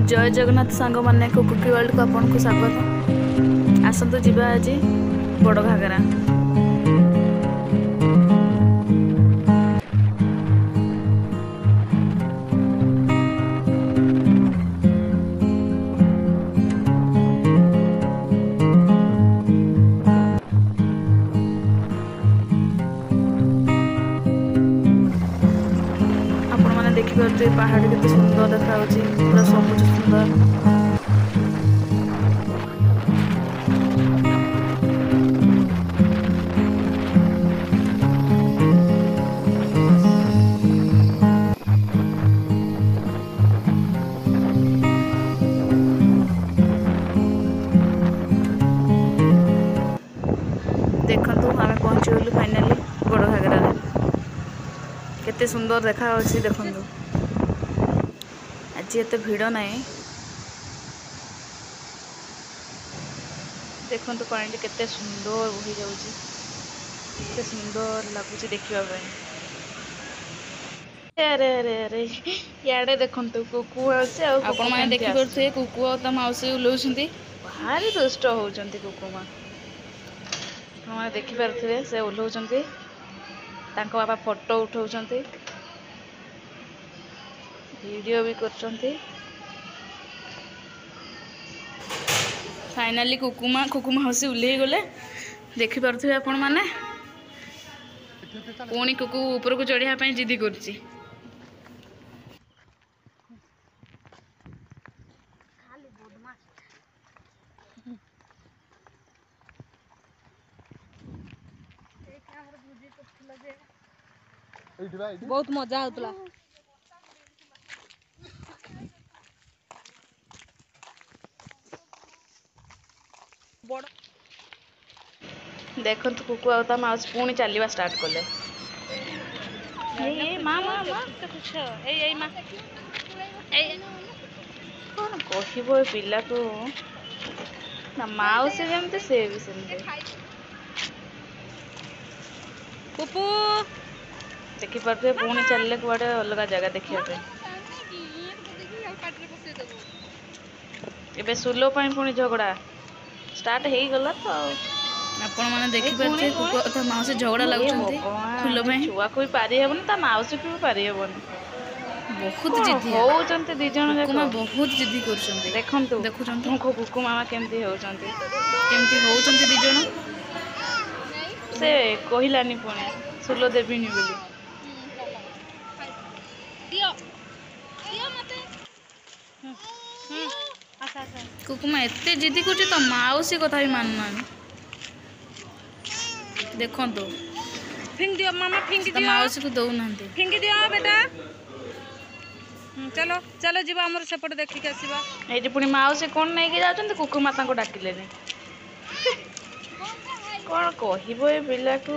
जय जगन्नाथ सांग मैंने कुकी वर्ल्ड को आपन को स्वागत। आसतु जीवा आज बड़ घागरा। आपण मैंने देखिए पहाड़ के सुंदर देखा पूरा सबुज सुंदर। देखु आम पहुँची गलु फाइनाली बड़ घागरा केते सुंदर देखा देखु आज एत भिड़ ना देखु पानी केते सुंदर बही जाते सुंदर लगुच देखा। अरे अरे अरे याडे देखु कुकु आपने देखिपे कुकु तो मौसी ओह्लौंट भारी दुष्ट होती कुकुमा मैंने देखिपे से ओह्लौंट बाबा फोटो उठाउछंती वीडियो भी करछंती। फाइनाली कुकुमा हसी उल्ले गले देखि पारथिबे आपण माने पुणी कुकु ऊपर को चढ़िया ପାଇଁ जिद्दी करछि। बहुत मजा होतला। देखो कुकु आ माउस पुणी चलवा स्टार्ट कले। कौन कह पिला को ना माउसी जमती से भी सेमती पुपू देखी पारे पुणी चलले कुआडे अलग जगह देखा एबे सुलो पुणी झगड़ा स्टार्ट हो गला तो आपण मैंने देखिपे कुकु माउसी झगड़ा लगुंट फुल छुआ को भी पारि हेबन ता माउसी को भी पारि हेबन बहुत जिद्दी होउचंती दी जण कुकुमा बहुत जिद्दी करछंती। देखंतु देखुचंती मुखो कुकु मामा केमती होउचंती दी जण से कहिलानी पुणी सुलो देबिनी बोली दियो दियो मते आसा आसा कुकुमा एते जिद्दी करछ तो माउसी कथा भी मानना। देखो फिंग दियो मामा फिंग दियो माउसी को दौना फिंग दियो बेटा। चलो चलो जीवा हमर सेपट देखि के आसीबा एठी पुनी माउसी कोन नै के जाउछन कुकु माता को डाकिलेनी कोन कहिबो ए पिला को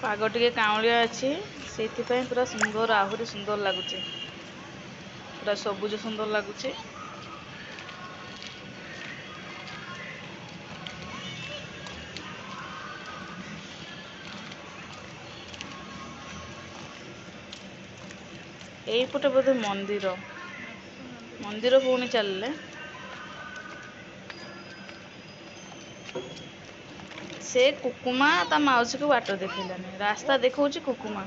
पाग टे काउलिया अच्छी से पूरा सुंदर आहरी सुंदर लगुच पूरा सबुज सुंदर लगुच। एपटे बोधे मंदिर मंदिर पुणी चलले से कुकुमा ता माउसी को बाट देखलानी रास्ता देखा कुकुमा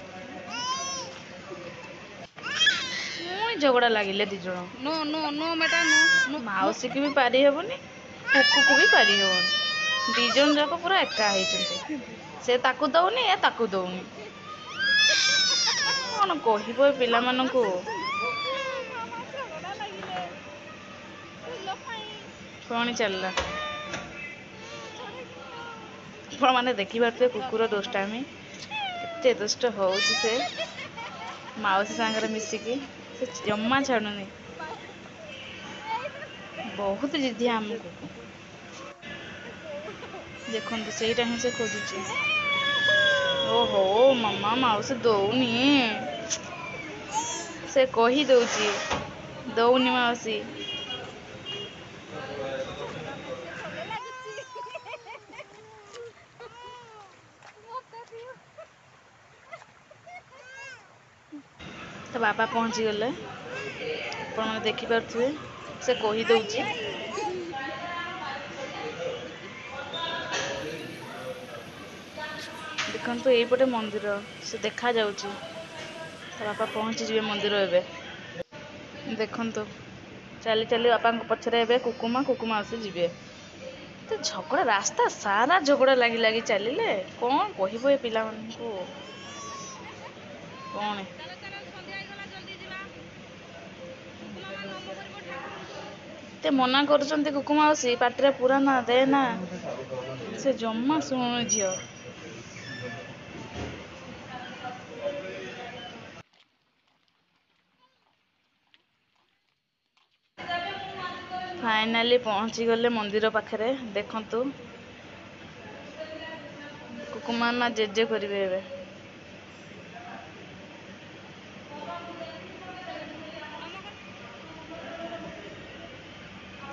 झगड़ा लगिले दी जण नो नो नो बेटा नो माउसी की भी पारि हेबनी कुकु को भी पारि हेबनी दी जण जाक पूरा एका होइचंती से ताकू दउनी ए ताकू दउनी कौन कहिबो पिला मानकू पुणी चलला मैंने देखी पारे कुकुर दुष्टामी एते दुष्ट हो से माउसी सांगरे मिसिकी से जम्मा छाड़ुनी बहुत जिद्दी आमको देखो से खोजुची ओहो मामा माउसी दौनी से कही दौची ଦଉନି ମାଉସୀ। ତ ବାବା ପହଞ୍ଚିଗଲେ, ଆପଣମାନେ ଦେଖିପାରୁଥିବେ ସେ କହିଦେଉଛି। ଦେଖନ୍ତୁ ଏଇପଟେ ମନ୍ଦିର ସେ ଦେଖାଯାଉଛି। ତା ବାପା ପହଞ୍ଚିଯିବେ ମନ୍ଦିର ଏବେ। ଦେଖନ୍ତୁ ଚାଲି ଚାଲି ବାପାଙ୍କ ପଛରେ ଏବେ କୁକୁମା ମାଉସୀ ଯିବେ। ତ ଝଗଡ଼ା ରାସ୍ତା ସାରା ଝଗଡ଼ା ଲାଗି ଚାଲିଲେ, କ'ଣ କହିବ ଏ ପିଲାମାନଙ୍କୁ କ'ଣ। ଏତେ ମନା କରୁଛନ୍ତି କୁକୁମା ମାଉସୀ ପାଟିରେ ପୁରାନା ଦେନା, ସେ ଜମା ଶୁଣୁନି ଝିଅ। ଫାଇନାଲି ପହଞ୍ଚିଗଲେ ମନ୍ଦିର ପାଖରେ। ଦେଖନ୍ତୁ କୁକୁମା ମା ଜେଜେ କରିବେ ଏବେ।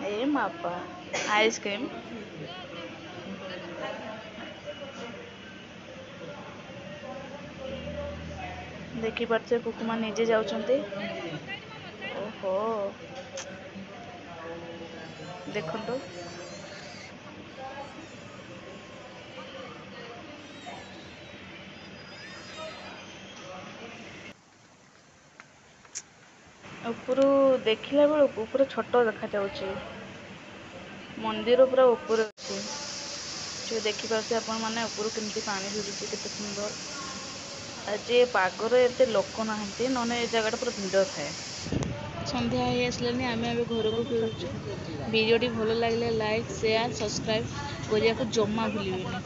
ଏ ବାପା ଆଇସ୍କ୍ରିମ୍। ଦେଖିପାରୁଥିବେ କୁକୁମା ନିଜେ ଯାଉଛନ୍ତି। ଓହୋ ଦେଖନ୍ତୁ। ଉପରୁ ଦେଖିଲା ବେଳକୁ ପୁରା ଛୋଟ ଦେଖାଯାଉଛି। ମନ୍ଦିର ପୁରା ଉପରେ ଅଛି। ଦେଖିପାରୁଥିବେ ଆପଣମାନେ ଉପରୁ କେମିତି ପାଣି ଝରୁଛି, କେତେ ସୁନ୍ଦର। ଆଜି ଏ ପାଗରେ ଏତେ ଲୋକ ନାହାନ୍ତି, ନହେଲେ ଏ ଜାଗାଟା ପୁରା ଭିଡ଼ ଥାଏ। ସନ୍ଧ୍ୟା ହେଇ ଆସିଲାନି, ଆମେ ଏବେ ଘରକୁ ଫେରୁଛୁ। ଭିଡ଼ିଓଟି ଭଲ ଲାଗିଲେ ଲାଇକ୍, ସେୟାର, ସବସ୍କ୍ରାଇବ୍ କରିବାକୁ ଜମା ଭୁଲିବେନି।